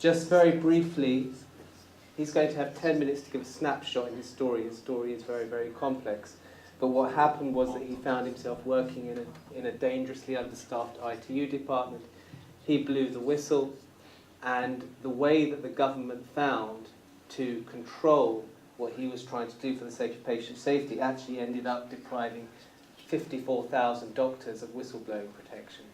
just very briefly, he's going to have 10 minutes to give a snapshot in his story. His story is very, very complex. But what happened was that he found himself working in a dangerously understaffed ITU department. He blew the whistle, and the way that the government found to control what he was trying to do for the sake of patient safety actually ended up depriving 54,000 doctors of whistleblowing protection.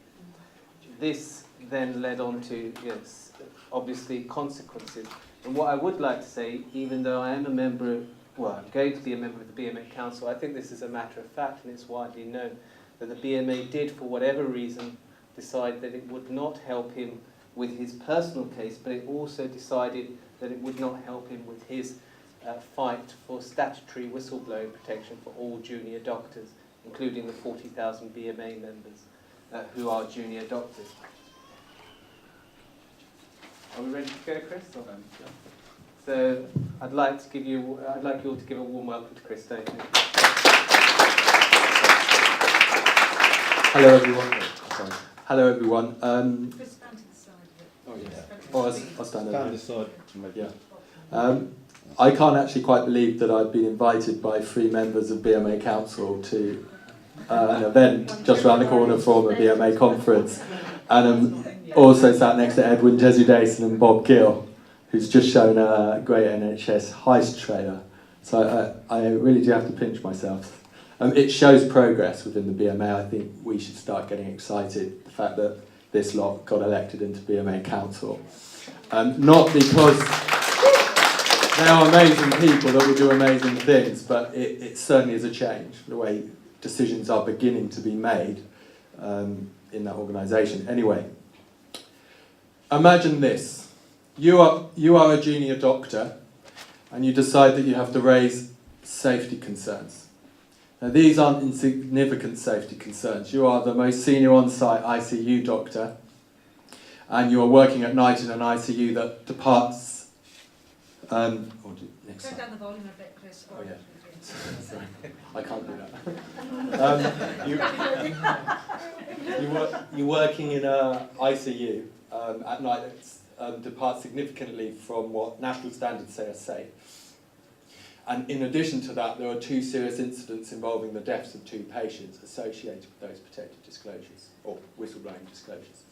This then led on to, yes, obviously consequences. And what I would like to say, even though I am a member, well, I'm going to be a member of the BMA Council, I think this is a matter of fact, and it's widely known that the BMA did, for whatever reason, decide that it would not help him with his personal case, but it also decided that it would not help him with his fight for statutory whistleblowing protection for all junior doctors, including the 40,000 BMA members who are junior doctors. Are we ready to go, Chris? So I'd like you all to give a warm welcome to Chris, don't you? Hello everyone. Sorry. Hello everyone. Chris, stand to the side of it. Oh yeah. I'll stand over. Stand aside. Yeah. I can't actually quite believe that I've been invited by 3 members of BMA Council to an event just around the corner from a BMA conference, and I'm also sat next to Edwin Jesudason and Bob Gill, who's just shown a great NHS heist trailer. So I really do have to pinch myself. It shows progress within the BMA. I think we should start getting excited, the fact that this lot got elected into BMA Council. Not because they are amazing people that will do amazing things, but it certainly is a change, the way decisions are beginning to be made in that organisation. Anyway, imagine this. You are a junior doctor, and you decide that you have to raise safety concerns. Now, these aren't insignificant safety concerns. You are the most senior on-site ICU doctor, and you are working at night in an ICU that departs... Turn down the volume a bit, Chris. Oh yeah, sorry, I can't do that. You're working in an ICU at night that departs significantly from what national standards say are safe. And in addition to that, there are 2 serious incidents involving the deaths of 2 patients associated with those protected disclosures, or whistleblowing disclosures.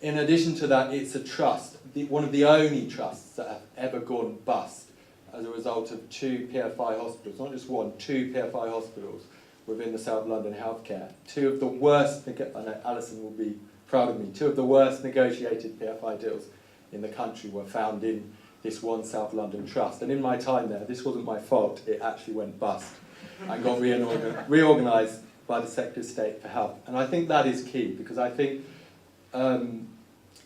In addition to that, it's a trust, one of the only trusts that have ever gone bust as a result of 2 PFI hospitals, not just 1, 2 PFI hospitals within the South London healthcare. 2 of the worst, I know Alison will be proud of me, 2 of the worst negotiated PFI deals in the country were found in this one South London trust. And in my time there, this wasn't my fault, it actually went bust and got reorganised by the Secretary of State for Health. And I think that is key, because I think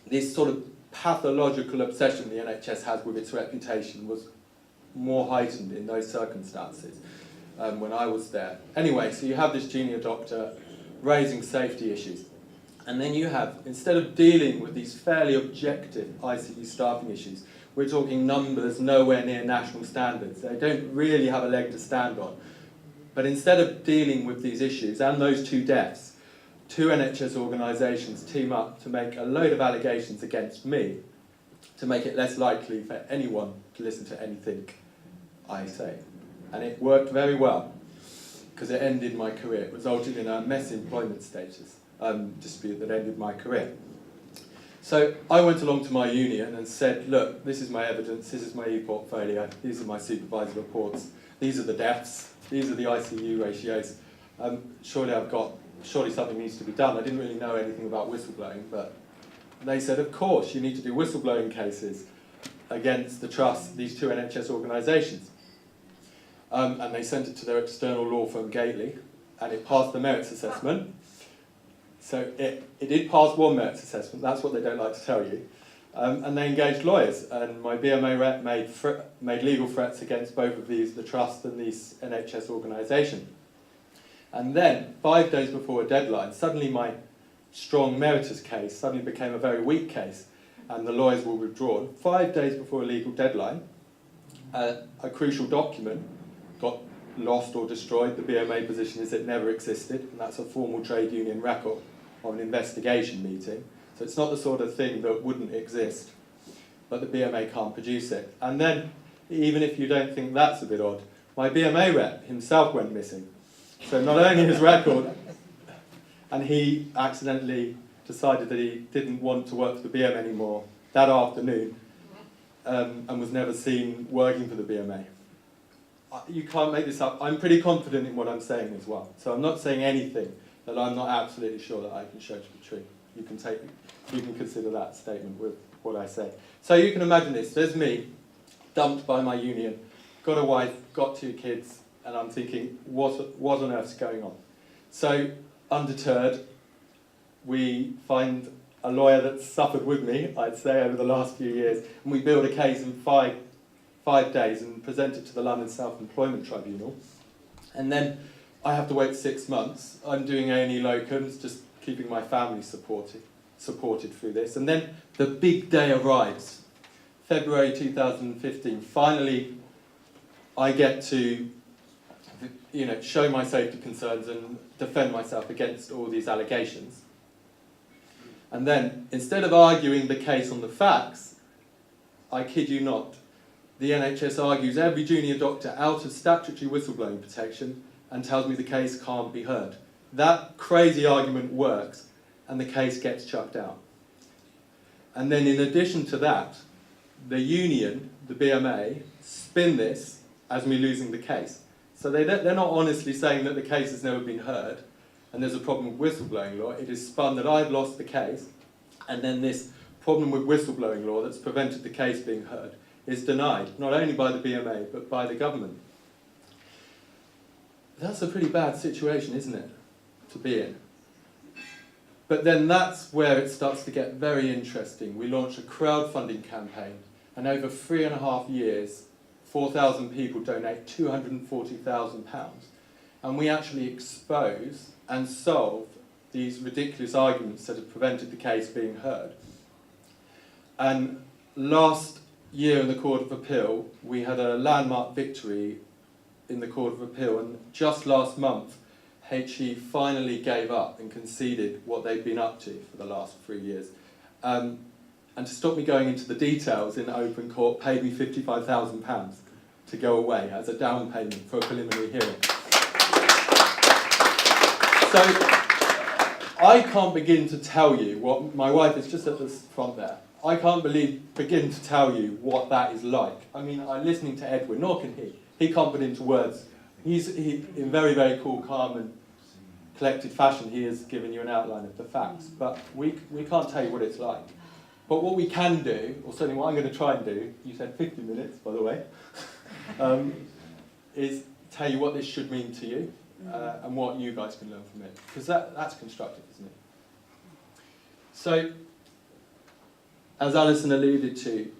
this sort of pathological obsession the NHS has with its reputation was more heightened in those circumstances when I was there. Anyway, so you have this junior doctor raising safety issues. And then you have, instead of dealing with these fairly objective ICU staffing issues, we're talking numbers nowhere near national standards. They don't really have a leg to stand on. But instead of dealing with these issues and those 2 deaths, 2 NHS organisations team up to make a load of allegations against me to make it less likely for anyone to listen to anything I say. And it worked very well, because it ended my career. It resulted in a mess employment status dispute that ended my career. So I went along to my union and said, look, this is my evidence, this is my e-portfolio, these are my supervisor reports, these are the deaths, these are the ICU ratios. Surely something needs to be done. I didn't really know anything about whistleblowing, but they said, of course, you need to do whistleblowing cases against the trust, these 2 NHS organisations. And they sent it to their external law firm, Gately, and it passed the merits assessment. So it did pass 1 merits assessment, that's what they don't like to tell you. And they engaged lawyers, and my BMA rep made legal threats against both of these, the trust and this NHS organisation. And then, 5 days before a deadline, suddenly my strong meritus case suddenly became a very weak case, and the lawyers were withdrawn. 5 days before a legal deadline, a crucial document got lost or destroyed. The BMA position is it never existed, and that's a formal trade union record of an investigation meeting. So it's not the sort of thing that wouldn't exist. but the BMA can't produce it. And then, even if you don't think that's a bit odd, my BMA rep himself went missing. So not only his record, and he accidentally decided that he didn't want to work for the BM anymore that afternoon, and was never seen working for the BMA. You can't make this up. I'm pretty confident in what I'm saying as well. So I'm not saying anything that I'm not absolutely sure that I can show to be true. You can consider that statement with what I say. So you can imagine this. There's me, dumped by my union, got a wife, got 2 kids, and I'm thinking, what on earth's going on? So, undeterred, we find a lawyer that's suffered with me, I'd say, over the last few years, and we build a case in five days and present it to the London Self-Employment Tribunal. And then I have to wait 6 months. I'm doing A&E locums, just keeping my family supported through this. And then the big day arrives, February 2015. Finally, I get to show my safety concerns and defend myself against all these allegations. And then, instead of arguing the case on the facts, I kid you not, the NHS argues every junior doctor out of statutory whistleblowing protection and tells me the case can't be heard. That crazy argument works, and the case gets chucked out. And then in addition to that, the union, the BMA, spin this as me losing the case. So they're not honestly saying that the case has never been heard and there's a problem with whistleblowing law. It is spun that I've lost the case, and then this problem with whistleblowing law that's prevented the case being heard is denied, not only by the BMA, but by the government. That's a pretty bad situation, isn't it, to be in? But then that's where it starts to get very interesting. We launch a crowdfunding campaign, and over 3.5 years, 4,000 people donate £240,000. And we actually expose and solve these ridiculous arguments that have prevented the case being heard. And last year in the Court of Appeal, we had a landmark victory in the Court of Appeal, and just last month, HE finally gave up and conceded what they'd been up to for the last 3 years. And to stop me going into the details in open court, paid me £55,000 to go away as a down payment for a preliminary hearing. So I can't begin to tell you what, my wife is just at the front there, I can't begin to tell you what that is like. I mean, I'm listening to Edwin, nor can he. He can't put into words. He in very, very cool, calm and collected fashion, he has given you an outline of the facts. But we can't tell you what it's like. But what we can do, or certainly what I'm going to try and do, you said 50 minutes, by the way, is tell you what this should mean to you and what you guys can learn from it. Because that's constructive, isn't it? So, as Alison alluded to,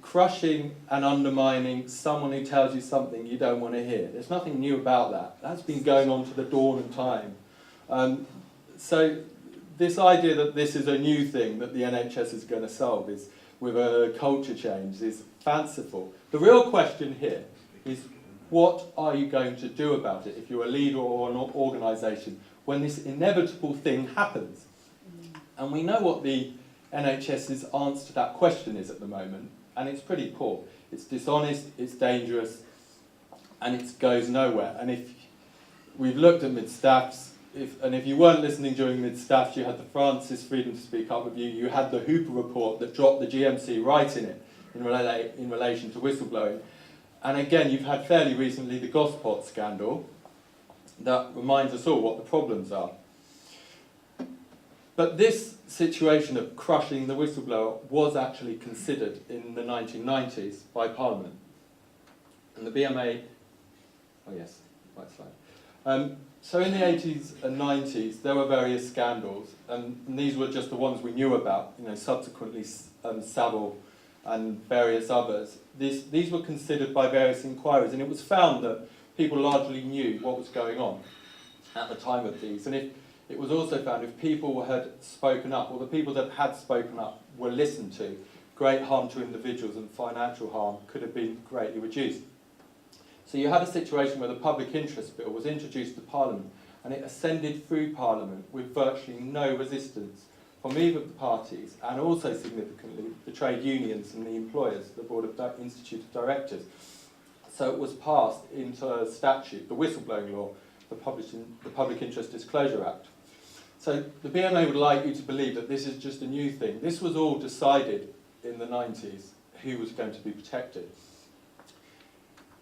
crushing and undermining someone who tells you something you don't want to hear. There's nothing new about that. That's been going on to the dawn of time. So this idea that this is a new thing that the NHS is going to solve is with a culture change is fanciful. The real question here is, what are you going to do about it if you're a leader or an organisation when this inevitable thing happens? And we know what the NHS's answer to that question is at the moment, and it's pretty poor. It's dishonest, it's dangerous, and it goes nowhere. And if we've looked at mid-staffs, if you weren't listening during mid-staffs, you had the Francis Freedom to Speak Up review, you had the Hooper report that dropped the GMC right in it in relation to whistleblowing. And again, you've had fairly recently the Gosport scandal that reminds us all what the problems are. But this situation of crushing the whistleblower was actually considered in the 1990s by Parliament. And the BMA, oh yes, right slide. So in the 80s and 90s, there were various scandals, and these were just the ones we knew about, subsequently Savile and various others. These were considered by various inquiries, and it was found that people largely knew what was going on at the time of these. And it was also found if people had spoken up, or the people that had spoken up were listened to, great harm to individuals and financial harm could have been greatly reduced. So you had a situation where the Public Interest Bill was introduced to Parliament, and it ascended through Parliament with virtually no resistance from either of the parties, and also significantly the trade unions and the employers, the Board of Institute of Directors. So it was passed into a statute, the Whistleblowing Law, the Public Interest Disclosure Act. So the BMA would like you to believe that this is just a new thing. This was all decided in the 90s, who was going to be protected.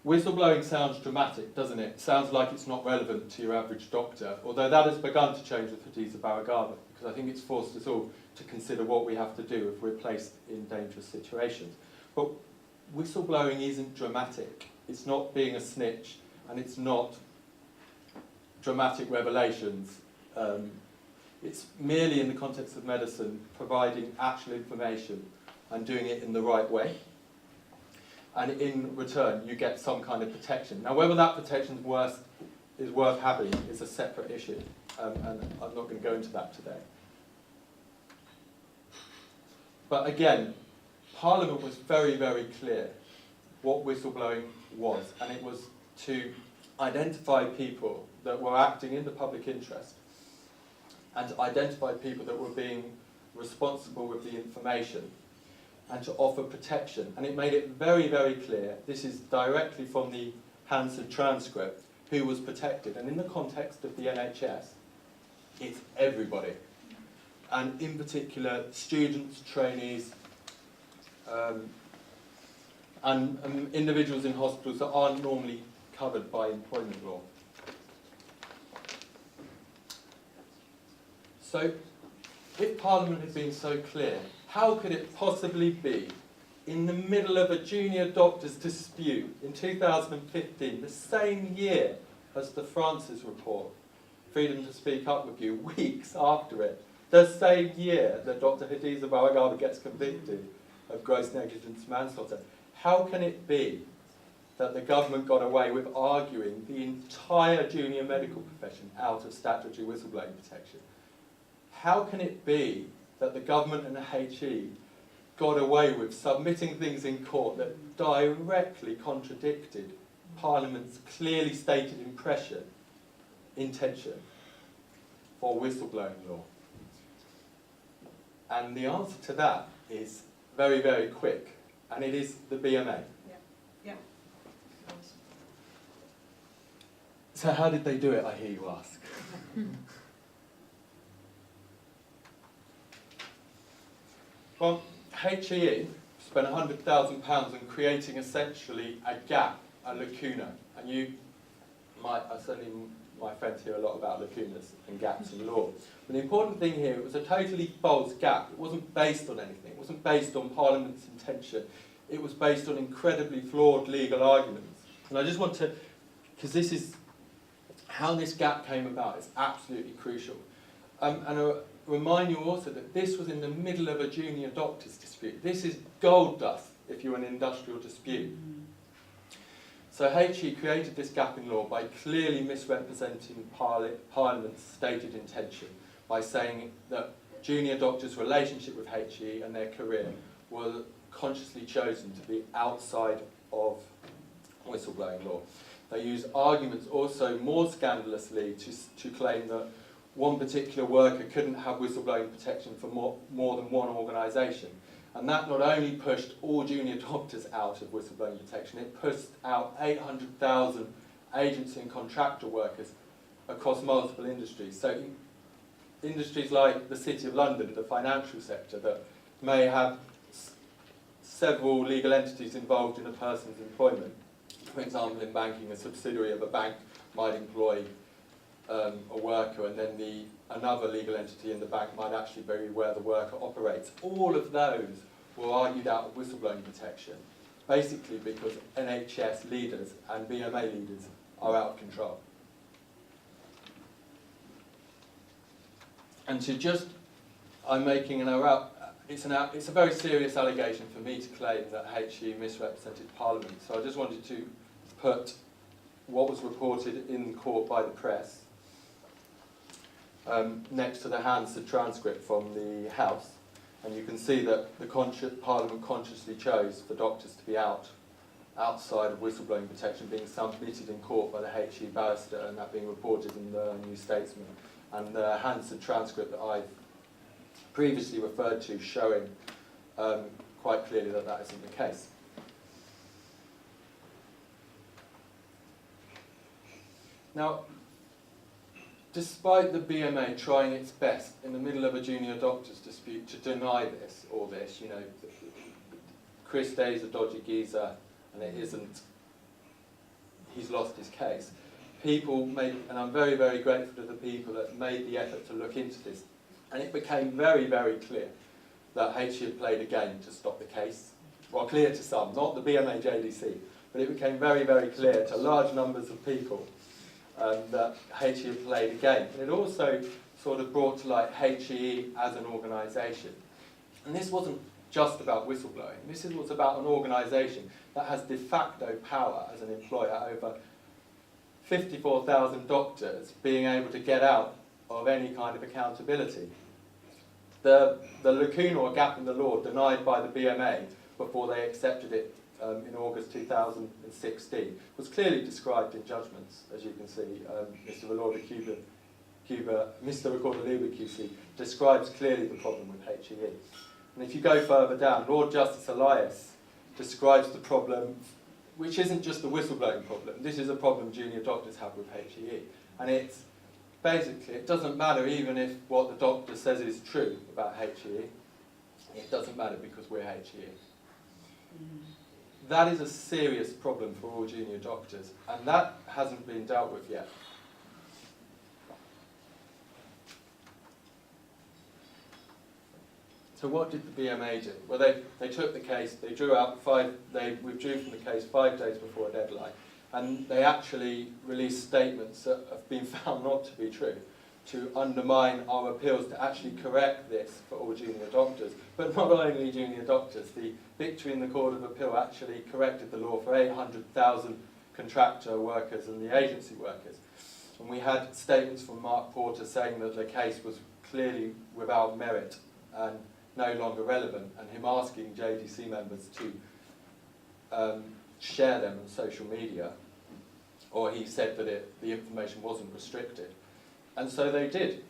Whistleblowing sounds dramatic, doesn't it? It sounds like it's not relevant to your average doctor, although that has begun to change with Hadiza Baragaba, because I think it's forced us all to consider what we have to do if we're placed in dangerous situations. But whistleblowing isn't dramatic. It's not being a snitch, and it's not dramatic revelations. It's merely, in the context of medicine, providing actual information and doing it in the right way. And in return, you get some kind of protection. Now, whether that protection is worth having is a separate issue, and I'm not going to go into that today. But again, Parliament was very, very clear what whistleblowing was, and it was to identify people that were acting in the public interest and to identify people that were being responsible with the information and to offer protection. And it made it very, very clear, this is directly from the Hansard transcript, who was protected. And in the context of the NHS, it's everybody. And in particular, students, trainees, and individuals in hospitals that aren't normally covered by employment law. So, if Parliament had been so clear, how could it possibly be, in the middle of a junior doctor's dispute in 2015, the same year as the Francis report, Freedom to Speak Up with You, weeks after it, the same year that Dr. Hadiza Baragaba gets convicted of gross negligence manslaughter, how can it be that the government got away with arguing the entire junior medical profession out of statutory whistleblowing protection? How can it be that the government and the HE got away with submitting things in court that directly contradicted Parliament's clearly stated intention for whistleblowing law? And the answer to that is very, very quick, and it is the BMA. Yeah. So how did they do it, I hear you ask? Well, HE spent £100,000 on creating essentially a gap, a lacuna. And you might, certainly my friends hear a lot about lacunas and gaps in law. But the important thing here, it was a totally false gap. It wasn't based on anything. It wasn't based on Parliament's intention. It was based on incredibly flawed legal arguments. And I just want to, because this is how this gap came about, is absolutely crucial. Remind you also that this was in the middle of a junior doctor's dispute. This is gold dust if you're in an industrial dispute. So HE created this gap in law by clearly misrepresenting Parliament's stated intention, by saying that junior doctors' relationship with HE and their career were consciously chosen to be outside of whistleblowing law. They used arguments also more scandalously to claim that one particular worker couldn't have whistleblowing protection for more than one organisation. And that not only pushed all junior doctors out of whistleblowing protection, it pushed out 800,000 agency and contractor workers across multiple industries. So industries like the City of London, the financial sector, that may have several legal entities involved in a person's employment. For example, in banking, a subsidiary of a bank might employ a worker, and then another legal entity in the bank might actually be where the worker operates. All of those were argued out of whistleblowing protection, basically because NHS leaders and BMA leaders are out of control. And I'm making it's a very serious allegation for me to claim that HE misrepresented Parliament. So I just wanted to put what was reported in court by the press next to the Hansard transcript from the House, and you can see that the Parliament consciously chose for doctors to be outside of whistleblowing protection, being submitted in court by the HE barrister, and that being reported in the New Statesman. And the Hansard transcript that I've previously referred to, showing quite clearly that that isn't the case. Now, despite the BMA trying its best in the middle of a junior doctor's dispute to deny all this, you know, Chris Day's a dodgy geezer and it isn't, he's lost his case. People made, and I'm very, very grateful to the people that made the effort to look into this, and it became very, very clear that HE had played a game to stop the case. Well, clear to some, not the BMA JDC, but it became very, very clear to large numbers of people that HE had played a game. And it also sort of brought to light HE as an organisation. And this wasn't just about whistleblowing. This was about an organisation that has de facto power as an employer over 54,000 doctors being able to get out of any kind of accountability. The lacuna or gap in the law denied by the BMA before they accepted it in August 2016 was clearly described in judgments, as you can see. Mr. Recorder-Lieber QC describes clearly the problem with HE. And if you go further down, Lord Justice Elias describes the problem, which isn't just the whistleblowing problem. This is a problem junior doctors have with HE. And it's basically, it doesn't matter even if what the doctor says is true about HE. It doesn't matter because we're HE. That is a serious problem for all junior doctors, and that hasn't been dealt with yet. So what did the BMA do? Well, they took the case, they withdrew from the case 5 days before a deadline, and they actually released statements that have been found not to be true, to undermine our appeals to actually correct this for all junior doctors. But not only junior doctors, the victory in the Court of Appeal actually corrected the law for 800,000 contractor workers and the agency workers. And we had statements from Mark Porter saying that the case was clearly without merit and no longer relevant, and him asking JDC members to share them on social media, or he said that the information wasn't restricted. And so they did.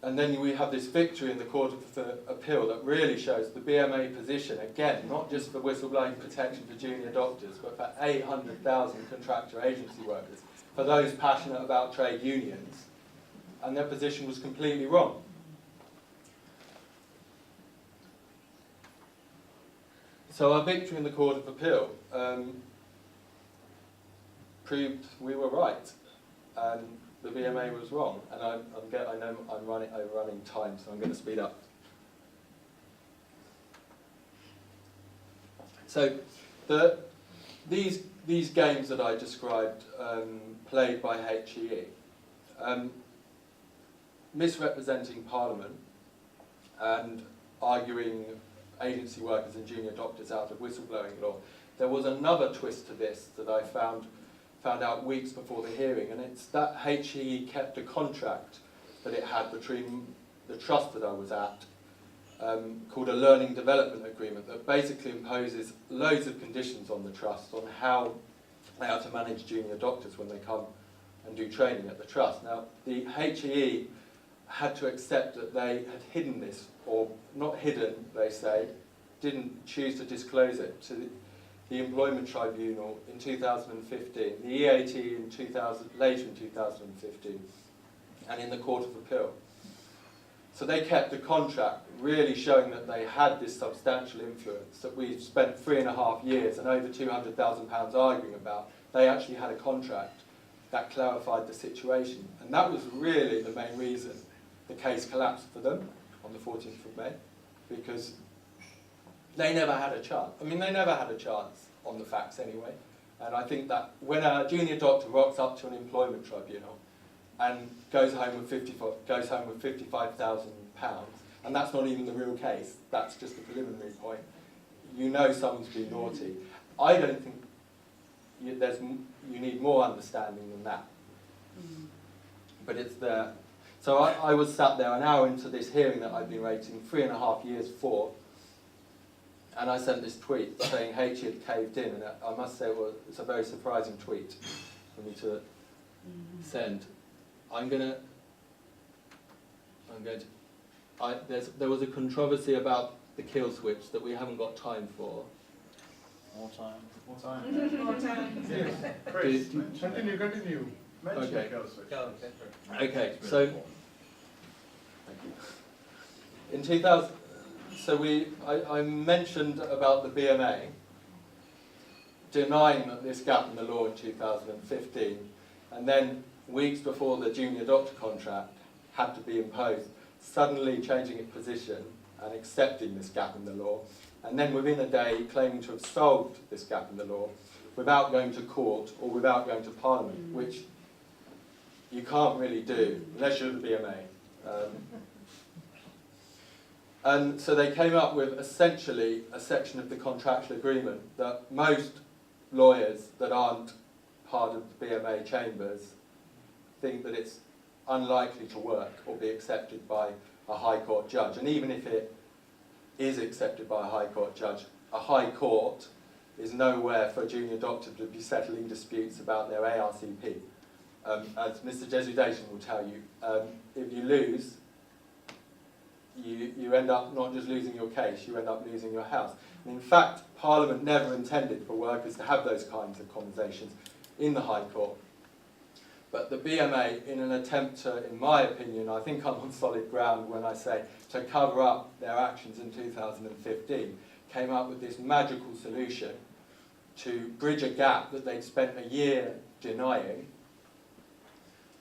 And then we have this victory in the Court of Appeal that really shows the BMA position, again, not just for whistleblowing protection for junior doctors, but for 800,000 contractor agency workers, for those passionate about trade unions. And their position was completely wrong. So our victory in the Court of Appeal proved we were right. And the BMA was wrong, and I know I'm overrunning time, so I'm going to speed up. So these games that I described, played by HE, misrepresenting Parliament and arguing agency workers and junior doctors out of whistleblowing law. There was another twist to this that I found out weeks before the hearing, and it's that HE kept a contract that it had between the trust that I was at, called a learning development agreement, that basically imposes loads of conditions on the trust on how they are to manage junior doctors when they come and do training at the trust. Now, the HE had to accept that they had hidden this, or not hidden, they say, didn't choose to disclose it to the Employment Tribunal in 2015, the EAT later in 2015, and in the Court of Appeal. So they kept a contract really showing that they had this substantial influence that we've spent 3.5 years and over £200,000 arguing about. They actually had a contract that clarified the situation. And that was really the main reason the case collapsed for them on the 14th of May, because they never had a chance. I mean, they never had a chance on the facts anyway. And I think that when a junior doctor rocks up to an employment tribunal and goes home with £55,000, and that's not even the real case, that's just a preliminary point, you know someone's been naughty. I don't think you need more understanding than that. But it's there. So I was sat there an hour into this hearing that I'd been waiting 3.5 years for, and I sent this tweet saying HE had caved in, and I must say it's a very surprising tweet for me to send. there was a controversy about the kill switch that we haven't got time for. More time. More time. More time. Yes. Chris, continue. Mention Okay. kill switch. Okay, so in 2000, I mentioned about the BMA denying that this gap in the law in 2015, and then weeks before the junior doctor contract had to be imposed, suddenly changing its position and accepting this gap in the law, and then within a day claiming to have solved this gap in the law without going to court or without going to Parliament, which you can't really do unless you're the BMA. And so they came up with essentially a section of the contractual agreement that most lawyers that aren't part of the BMA chambers think that it's unlikely to work or be accepted by a High Court judge. And even if it is accepted by a High Court judge, a High Court is nowhere for a junior doctor to be settling disputes about their ARCP. As Mr. Jesudation will tell you, if you lose, you end up not just losing your case, you end up losing your house. And in fact, Parliament never intended for workers to have those kinds of conversations in the High Court. But the BMA, in an attempt to, in my opinion, I think I'm on solid ground when I say, to cover up their actions in 2015, came up with this magical solution to bridge a gap that they'd spent a year denying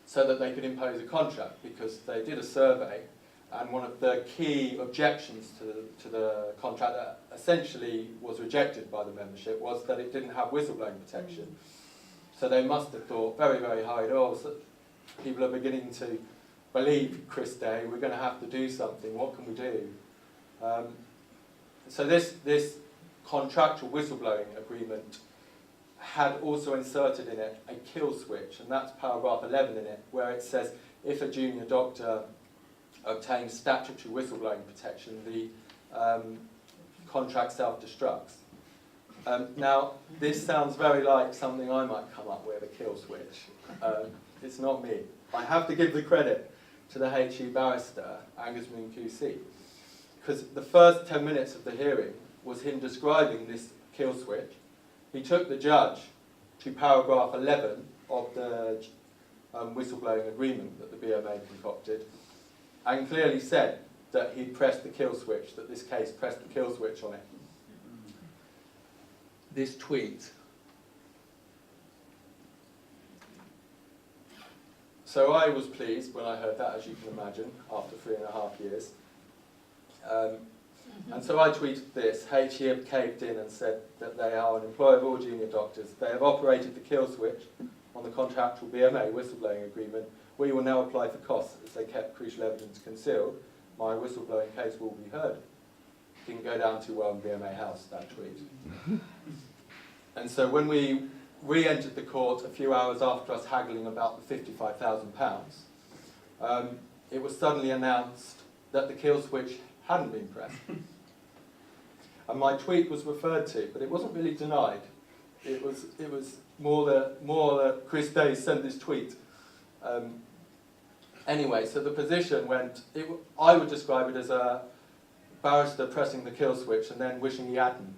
so that they could impose a contract, because they did a survey, and one of the key objections to the contract that essentially was rejected by the membership was that it didn't have whistleblowing protection. So they must have thought very, very hard, oh, so people are beginning to believe Chris Day, we're going to have to do something, what can we do? So this contractual whistleblowing agreement had also inserted in it a kill switch, and that's paragraph 11 in it, where it says if a junior doctor obtains statutory whistleblowing protection, the contract self-destructs. Now, this sounds very like something I might come up with, a kill switch. It's not me. I have to give the credit to the HE barrister, Angus Moon QC, because the first 10 minutes of the hearing was him describing this kill switch. He took the judge to paragraph 11 of the whistleblowing agreement that the BMA concocted, and clearly said that he'd pressed the kill switch, that this case pressed the kill switch on it. This tweet. So I was pleased when I heard that, as you can imagine, after 3.5 years. And so I tweeted this. HE have caved in and said that they are an employer of all junior doctors. They have operated the kill switch on the contractual BMA whistleblowing agreement. We will now apply for costs as they kept crucial evidence concealed. My whistleblowing case will be heard. Didn't go down too well in BMA House, that tweet. And so when we re-entered the court a few hours after us haggling about the £55,000, it was suddenly announced that the kill switch hadn't been pressed. And my tweet was referred to, but it wasn't really denied. It was more that Chris Day sent this tweet. Anyway, so the position went, I would describe it as a barrister pressing the kill switch and then wishing he hadn't.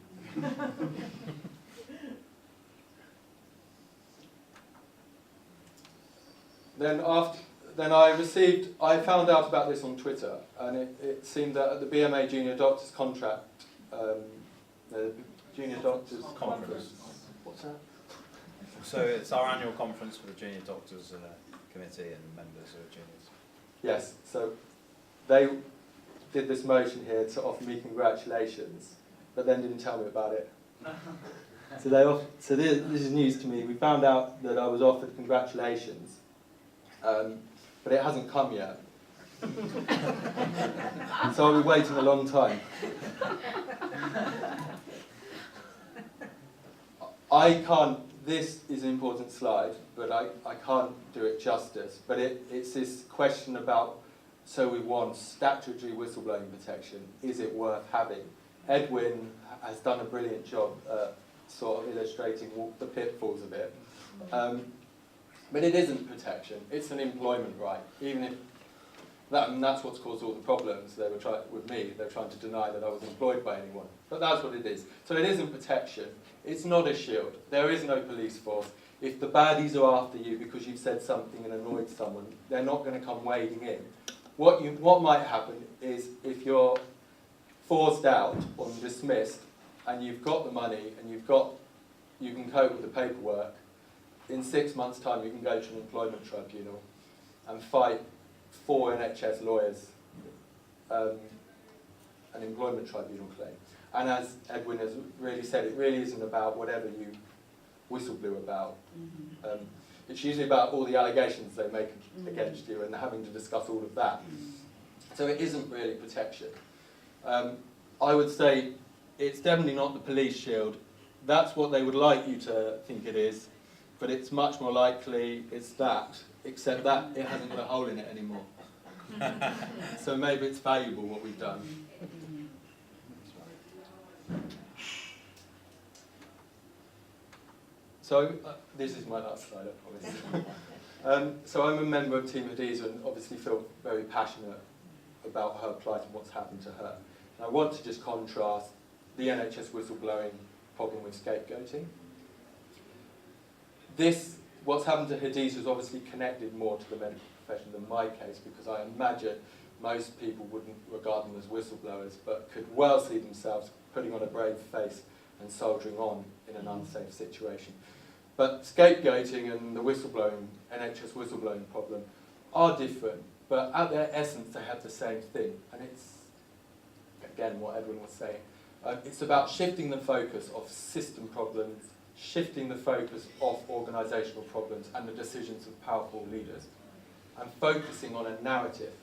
Then I found out about this on Twitter, and it seemed that at the BMA Junior Doctors contract, the Junior Doctors Conference. What's that? So it's our annual conference for the Junior Doctors Committee and members of juniors. Yes, so they did this motion here to offer me congratulations, but then didn't tell me about it. So this is news to me. We found out that I was offered congratulations, but it hasn't come yet. So I'll be waiting a long time. This is an important slide, but I can't do it justice. But it's this question about, so we want statutory whistleblowing protection. Is it worth having? Edwin has done a brilliant job sort of illustrating the pitfalls of it. But it isn't protection. It's an employment right. Even if And that's what's caused all the problems they were with me. They're trying to deny that I was employed by anyone. But that's what it is. So it isn't protection. It's not a shield. There is no police force. If the baddies are after you because you've said something and annoyed someone, they're not going to come wading in. What might happen is if you're forced out or dismissed and you've got the money and you can cope with the paperwork, in 6 months' time you can go to an employment tribunal and fight 4 NHS lawyers an employment tribunal claim. And as Edwin has really said, it really isn't about whatever you whistleblow about. It's usually about all the allegations they make against you and having to discuss all of that. So it isn't really protection. I would say it's definitely not the police shield. That's what they would like you to think it is, but it's much more likely it's that, except that it hasn't got a hole in it anymore. So maybe it's valuable what we've done. So this is my last slide, I promise. So I'm a member of Team Hadiza and obviously feel very passionate about her plight and what's happened to her. And I want to just contrast the NHS whistleblowing problem with scapegoating. What's happened to Hadiza is obviously connected more to the medical profession than my case, because I imagine most people wouldn't regard them as whistleblowers, but could well see themselves putting on a brave face and soldiering on in an unsafe situation. But scapegoating and the whistleblowing, NHS whistleblowing problem are different, but at their essence they have the same thing. And it's, again, what Edwin was saying. It's about shifting the focus of system problems, shifting the focus of organisational problems and the decisions of powerful leaders, and focusing on a narrative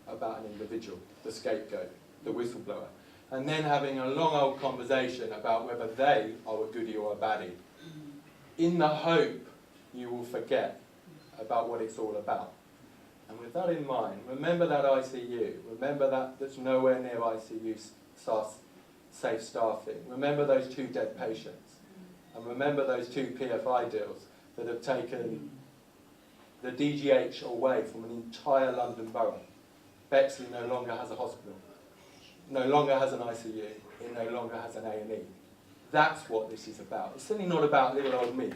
about an individual, the scapegoat, the whistleblower, and then having a long old conversation about whether they are a goodie or a baddie, in the hope you will forget about what it's all about. And with that in mind, remember that ICU, remember that there's nowhere near ICU safe staffing, remember those 2 dead patients, and remember those 2 PFI deals that have taken the DGH away from an entire London borough. Bexley no longer has a hospital, no longer has an ICU, it no longer has an A&E. That's what this is about. It's certainly not about little old me.